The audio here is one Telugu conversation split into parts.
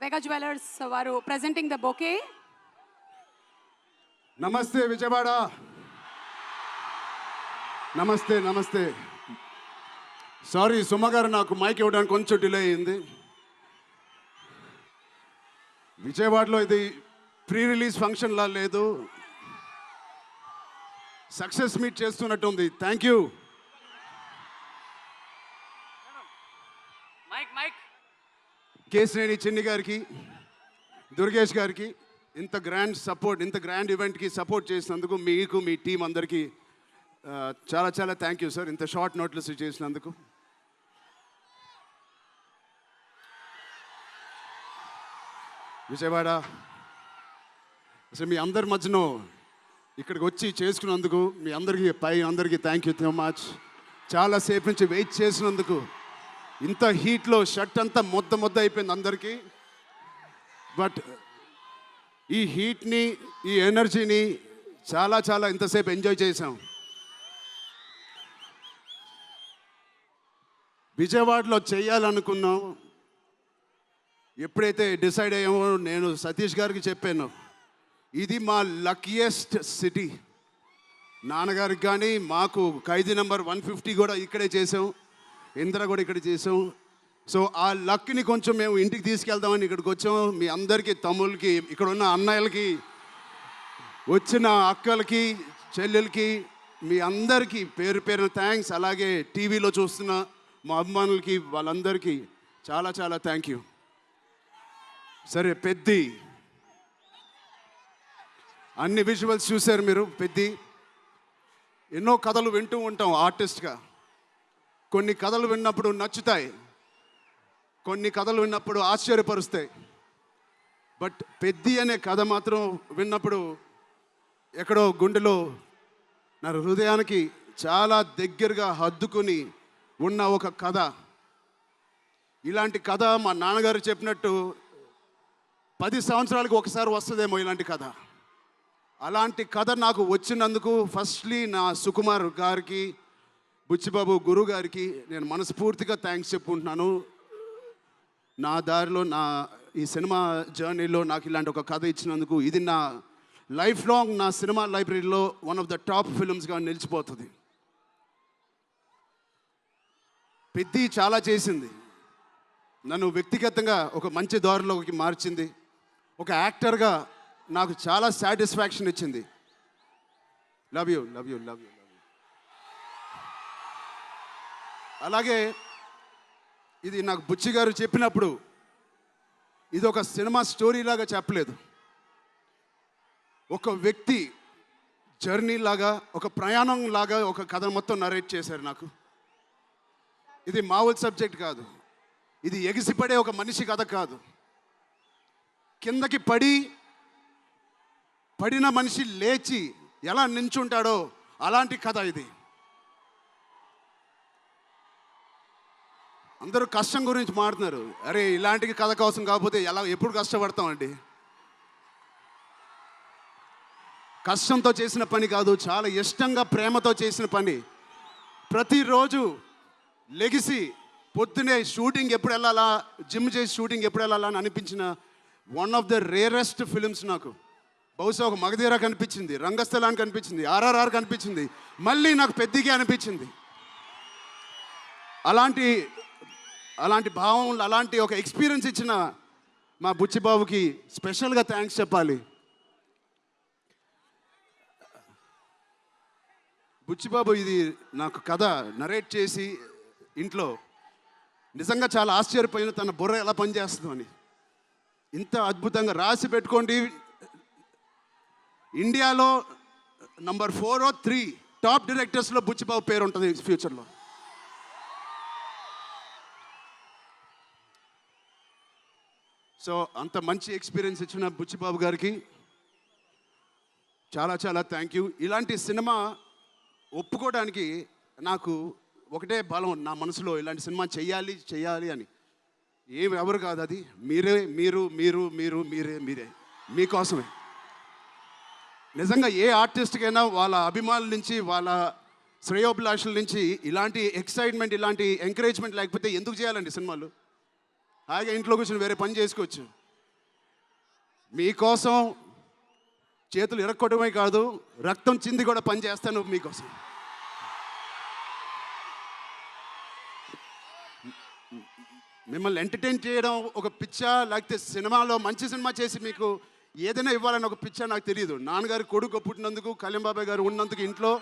Vega Jewelers varu presenting the bouquet. నమస్తే విజయవాడ. నమస్తే. సారీ సుమ గారు, నాకు మైక్ ఇవ్వడానికి కొంచెం డిలే అయింది. విజయవాడలో ఇది ప్రీ రిలీజ్ ఫంక్షన్లా లేదు, సక్సెస్ మీట్ చేస్తున్నట్టు ఉంది. Thank you. కేశినేని చిన్ని గారికి, దుర్గేష్ గారికి ఇంత గ్రాండ్ సపోర్ట్, ఇంత గ్రాండ్ ఈవెంట్కి సపోర్ట్ చేసినందుకు మీకు, మీ టీం అందరికీ చాలా చాలా థ్యాంక్ యూ సార్. ఇంత షార్ట్ నోట్లెస్ చేసినందుకు. విజయవాడ అసలు మీ అందరి మధ్యలో ఇక్కడికి వచ్చి చేసుకున్నందుకు మీ అందరికీ థ్యాంక్ యూ సో మచ్. చాలాసేపు నుంచి వెయిట్ చేసినందుకు. ఇంత హీట్లో షర్ట్ అంతా మొద్ద అయిపోయింది అందరికీ. బట్ ఈ హీట్ని, ఈ ఎనర్జీని చాలా ఇంతసేపు ఎంజాయ్ చేసాం. విజయవాడలో చేయాలనుకున్నాం. ఎప్పుడైతే డిసైడ్ అయ్యామో నేను సతీష్ గారికి చెప్పాను, ఇది మా లక్కీయెస్ట్ సిటీ. నాన్నగారికి కానీ మాకు ఖైదీ నెంబర్ 150 కూడా ఇక్కడే చేసాం, ఇంద్ర కూడా ఇక్కడ చేసాం. సో ఆ లక్ని కొంచెం మేము ఇంటికి తీసుకెళ్దామని ఇక్కడికి వచ్చాం. మీ అందరికీ, తమ్ముళ్ళకి, ఇక్కడ ఉన్న అన్నయ్యలకి, వచ్చిన అక్కలకి, చెల్లెలకి, మీ అందరికీ పేరు పేరున థ్యాంక్స్. అలాగే టీవీలో చూస్తున్న మా అభిమానులకి, వాళ్ళందరికీ చాలా థ్యాంక్ యూ. సరే, పెద్ది అన్ని విజువల్స్ చూశారు మీరు. పెద్ది ఎన్నో కథలు వింటూ ఉంటాం ఆర్టిస్ట్గా. కొన్ని కథలు విన్నప్పుడు నచ్చుతాయి, కొన్ని కథలు విన్నప్పుడు ఆశ్చర్యపరుస్తాయి. బట్ పెద్ది అనే కథ మాత్రం విన్నప్పుడు ఎక్కడో గుండెలో, నా హృదయానికి చాలా దగ్గరగా హద్దుకుని ఉన్న ఒక కథ. ఇలాంటి కథ మా నాన్నగారు చెప్పినట్టు 10 సంవత్సరాలకు ఒకసారి వస్తుందేమో ఇలాంటి కథ. అలాంటి కథ నాకు వచ్చినందుకు ఫస్ట్లీ నా సుకుమార్ గారికి, బుచ్చిబాబు గురువు గారికి నేను మనస్ఫూర్తిగా థ్యాంక్స్ చెప్పుకుంటున్నాను. నా దారిలో, నా ఈ సినిమా జర్నీలో నాకు ఇలాంటి ఒక కథ ఇచ్చినందుకు. ఇది నా లైఫ్ లాంగ్, నా సినిమా లైబ్రరీలో వన్ ఆఫ్ ద టాప్ ఫిల్మ్స్గా నిలిచిపోతుంది. పెద్ది చాలా చేసింది, నన్ను వ్యక్తిగతంగా ఒక మంచి దారిలోకి మార్చింది. ఒక యాక్టర్గా నాకు చాలా సాటిస్ఫాక్షన్ ఇచ్చింది. Love you. అలాగే ఇది నాకు బుచ్చి గారు చెప్పినప్పుడు ఇది ఒక సినిమా స్టోరీ లాగా చెప్పలేదు, ఒక వ్యక్తి జర్నీ లాగా, ఒక ప్రయాణం లాగా ఒక కథ మొత్తం నరేట్ చేశారు నాకు. ఇది మామూలు సబ్జెక్ట్ కాదు, ఇది ఎగిసిపడే ఒక మనిషి కథ కాదు. కిందకి పడిన మనిషి లేచి ఎలా నించుంటాడో అలాంటి కథ ఇది. అందరూ కష్టం గురించి మాట్లాడుతున్నారు. అరే, ఇలాంటి కథ కోసం కాకపోతే ఎప్పుడు కష్టపడతామండి? కష్టంతో చేసిన పని కాదు, చాలా ఇష్టంగా, ప్రేమతో చేసిన పని. ప్రతిరోజు లెగిసి పొద్దునే షూటింగ్ ఎప్పుడు వెళ్ళాలా, జిమ్ చేసి షూటింగ్ ఎప్పుడు వెళ్ళాలా అని అనిపించిన one of the rarest films నాకు. బహుశా ఒక మగధీర కనిపించింది, రంగస్థలానికి కనిపించింది, RRR కనిపించింది, మళ్ళీ నాకు పెద్దిగా అనిపించింది. అలాంటి భావం, అలాంటి ఒక ఎక్స్పీరియన్స్ ఇచ్చిన మా బుచ్చిబాబుకి స్పెషల్గా థ్యాంక్స్ చెప్పాలి. బుచ్చిబాబు ఇది నాకు కథ నరేట్ చేసి ఇంట్లో నిజంగా చాలా ఆశ్చర్యపోయిన, తన బుర్ర ఎలా పనిచేస్తుందో అని. ఇంత అద్భుతంగా రాసి పెట్టుకోండి. ఇండియాలో నంబర్ 4 or 3 టాప్ డైరెక్టర్స్లో బుచ్చిబాబు పేరు ఉంటుంది ఫ్యూచర్లో. సో అంత మంచి ఎక్స్పీరియన్స్ ఇచ్చిన బుచ్చిబాబు గారికి చాలా థ్యాంక్ యూ. ఇలాంటి సినిమా ఒప్పుకోవడానికి నాకు ఒకటే బలం నా మనసులో, ఇలాంటి సినిమా చెయ్యాలి అని. ఎవరు కాదు, అది మీరే మీకోసమే. నిజంగా ఏ ఆర్టిస్ట్కైనా వాళ్ళ అభిమానుల నుంచి, వాళ్ళ శ్రేయోభిలాషుల నుంచి ఇలాంటి ఎక్సైట్మెంట్, ఇలాంటి ఎంకరేజ్మెంట్ లేకపోతే ఎందుకు చేయాలండి సినిమాలు? హాయిగా ఇంట్లో కూర్చొని వేరే పని చేసుకోవచ్చు. మీకోసం చేతులు ఇరక్కొట్టడమే కాదు, రక్తం చింది కూడా పనిచేస్తాను మీకోసం. మిమ్మల్ని ఎంటర్టైన్ చేయడం ఒక పిచ్చా, లేకపోతే సినిమాలో మంచి సినిమా చేసి మీకు ఏదైనా ఇవ్వాలని ఒక పిచ్చా నాకు తెలియదు. నాన్నగారి కొడుకు పుట్టినందుకు, కళ్యాణ్ బాబాయ్ గారు ఉన్నందుకు ఇంట్లో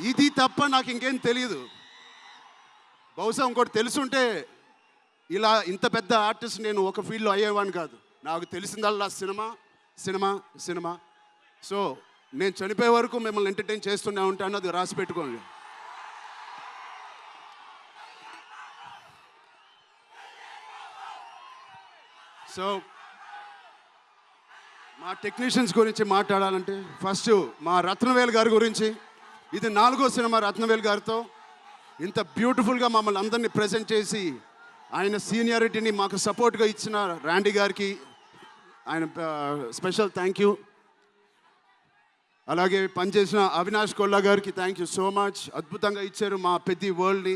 ఇది తప్ప నాకు ఇంకేం తెలియదు. బహుశా ఇంకోటి తెలుసుంటే ఇలా ఇంత పెద్ద ఆర్టిస్ట్ నేను ఒక ఫీల్డ్లో అయ్యేవాడిని కాదు. నాకు తెలిసిందల్లా సినిమా సినిమా సినిమా. సో నేను చనిపోయే వరకు మిమ్మల్ని ఎంటర్టైన్ చేస్తూనే ఉంటాను, అది రాసి పెట్టుకోండి. సో మా టెక్నీషియన్స్ గురించి మాట్లాడాలంటే ఫస్ట్ మా రత్నవేల్ గారి గురించి. ఇది 4వ సినిమా రత్నవేల్ గారితో. ఇంత బ్యూటిఫుల్గా మమ్మల్ని అందరినీ ప్రజెంట్ చేసి ఆయన సీనియారిటీని మాకు సపోర్ట్గా ఇచ్చిన ర్యాండీ గారికి ఆయన స్పెషల్ థ్యాంక్ యూ. అలాగే పనిచేసిన అవినాష్ కొల్లా గారికి థ్యాంక్ యూ సో మచ్. అద్భుతంగా ఇచ్చారు మా పెద్ద వరల్డ్ని.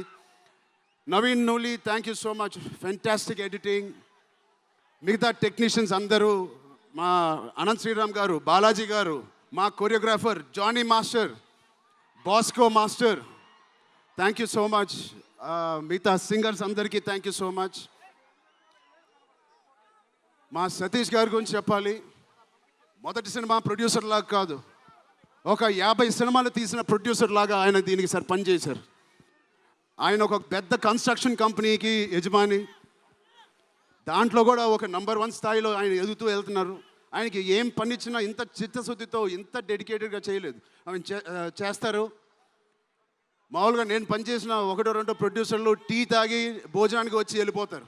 Naveen Nooli thank you so much, fantastic editing. మిగతా టెక్నీషియన్స్ అందరూ, మా అనంత్ శ్రీరామ్ గారు, బాలాజీ గారు, మా choreographer Jani master, Bosco master, thank you so much. మిగతా సింగర్స్ అందరికీ థ్యాంక్ యూ సో మచ్. మా సతీష్ గారి గురించి చెప్పాలి. మొదటి సినిమా ప్రొడ్యూసర్ లాగా కాదు, ఒక 50 సినిమాలు తీసిన ప్రొడ్యూసర్ లాగా ఆయన దీనికి పనిచేశారు. ఆయన ఒక పెద్ద కన్స్ట్రక్షన్ కంపెనీకి యజమాని. దాంట్లో కూడా ఒక నంబర్ 1 స్థాయిలో ఆయన ఎదుగుతూ వెళ్తున్నారు. ఆయనకి ఏం పని ఇచ్చినా ఇంత చిత్తశుద్ధితో, ఇంత డెడికేటెడ్గా చేయలేదు. ఆయన చేస్తారు. మామూలుగా నేను పనిచేసిన 1-2 ప్రొడ్యూసర్లు టీ తాగి భోజనానికి వచ్చి వెళ్ళిపోతారు.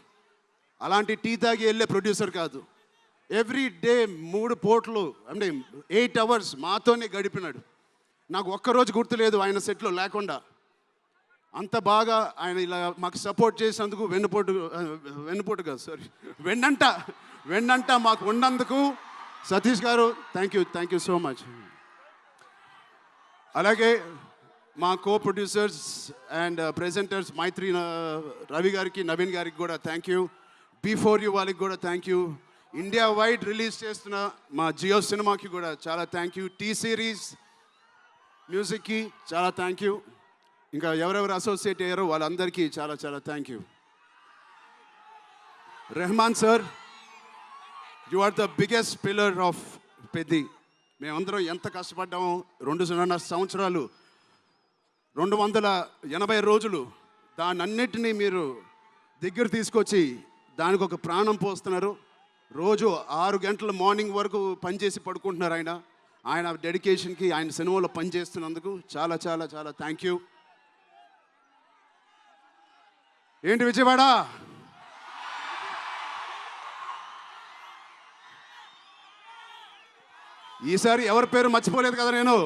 అలాంటి టీ తాగి వెళ్ళే ప్రొడ్యూసర్ కాదు. ఎవ్రీ డే 3 పూటలు అంటే 8 అవర్స్ మాతోనే గడిపినాడు. నాకు ఒక్కరోజు గుర్తులేదు ఆయన సెట్లో లేకుండా. అంత బాగా ఆయన ఇలా మాకు సపోర్ట్ చేసినందుకు, వెన్నుపోటు కాదు సారీ, వెన్నంట మాకు ఉన్నందుకు సతీష్ గారు థ్యాంక్ యూ సో మచ్. అలాగే మా కో ప్రొడ్యూసర్స్ అండ్ ప్రెజెంటర్స్ మైత్రి రవి గారికి, నవీన్ గారికి కూడా థ్యాంక్ యూ. బిఫోర్ యూ వాళ్ళకి కూడా thank you. India wide release చేస్తున్న మా జియో సినిమాకి కూడా చాలా థ్యాంక్ యూ. టీ సిరీస్ మ్యూజిక్కి చాలా థ్యాంక్ యూ. ఇంకా ఎవరెవరు అసోసియేట్ అయ్యారో వాళ్ళందరికీ చాలా చాలా thank you. Rahman sir, you are the biggest pillar of Peddi. మేమందరం ఎంత కష్టపడ్డామో 2.5 సంవత్సరాలు, 280 రోజులు, దాన్నన్నిటినీ మీరు దగ్గర తీసుకొచ్చి దానికి ఒక ప్రాణం పోస్తున్నారు. రోజు 6 గంటల మార్నింగ్ వరకు పనిచేసి పడుకుంటున్నారు ఆయన డెడికేషన్కి, ఆయన సినిమాలో పనిచేస్తున్నందుకు చాలా చాలా చాలా థ్యాంక్ యూ. ఏంటి విజయవాడ? ఈసారి ఎవరి పేరు మర్చిపోలేదు కదా నేను.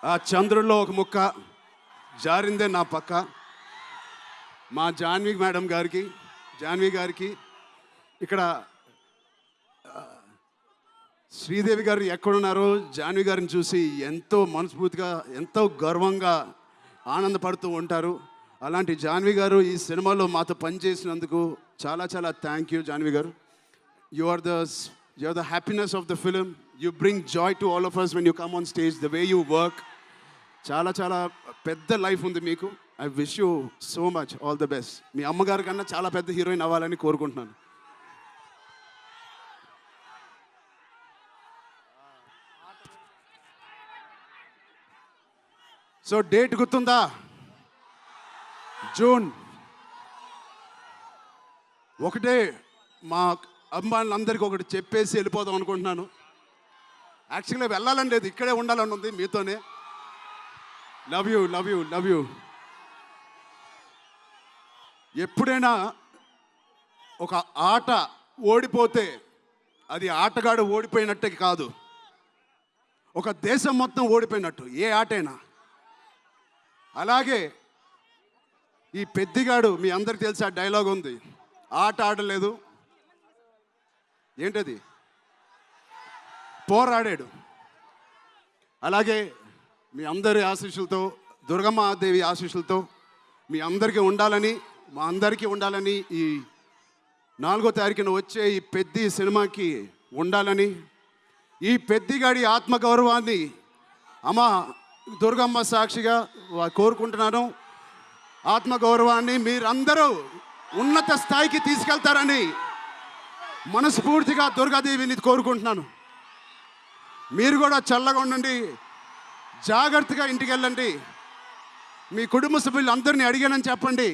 ఆ చంద్రుల్లో ఒక ముక్క జారిందే నా పక్క. మా జాన్వి గారికి ఇక్కడ శ్రీదేవి గారు ఎక్కడున్నారో జాన్వి గారిని చూసి ఎంతో మనస్ఫూర్తిగా, ఎంతో గర్వంగా ఆనందపడుతూ ఉంటారు. అలాంటి జాన్వి గారు ఈ సినిమాలో మాతో పనిచేసినందుకు చాలా చాలా thank you Janhvi garu. You are the happiness of the film. You bring joy to all of us when you come on stage, the way you work. చాలా చాలా పెద్ద లైఫ్ ఉంది మీకు. I wish you so much all the best. మీ అమ్మగారి కన్నా చాలా పెద్ద హీరోయిన్ అవ్వాలని కోరుకుంటున్నాను. సో డేట్ గుర్తుందా? జూన్ 1. మా అమ్మాయిలందరికీ ఒకటి చెప్పేసి వెళ్ళిపోదాం అనుకుంటున్నాను. యాక్చువల్గా వెళ్ళాలని లేదు, ఇక్కడే ఉండాలని ఉంది మీతోనే. Love you. ఎప్పుడైనా ఒక ఆట ఓడిపోతే అది ఆటగాడు ఓడిపోయినట్టే కాదు, ఒక దేశం మొత్తం ఓడిపోయినట్టు ఏ ఆటైనా. అలాగే ఈ పెద్దిగాడు, మీ అందరికి తెలిసి ఆ డైలాగ్ ఉంది, ఆట ఆడలేదు, ఏంటది, పోరాడాడు. అలాగే మీ అందరి ఆశీస్సులతో దుర్గమ్మ దేవి ఆశీస్సులతో మీ అందరికీ ఉండాలని, మా అందరికీ ఉండాలని, ఈ 4వ తారీఖున వచ్చే ఈ పెద్ది సినిమాకి ఉండాలని, ఈ పెద్దిగాడి ఆత్మగౌరవాన్ని అమ్మ దుర్గమ్మ సాక్షిగా కోరుకుంటున్నాను. ఆత్మగౌరవాన్ని మీరందరూ ఉన్నత స్థాయికి తీసుకెళ్తారని మనస్ఫూర్తిగా దుర్గాదేవిని కోరుకుంటున్నాను. మీరు కూడా చల్లగా ఉండండి, జాగ్రత్తగా ఇంటికి వెళ్ళండి. మీ కుటుంబ సభ్యులు అందరినీ అడిగానని చెప్పండి.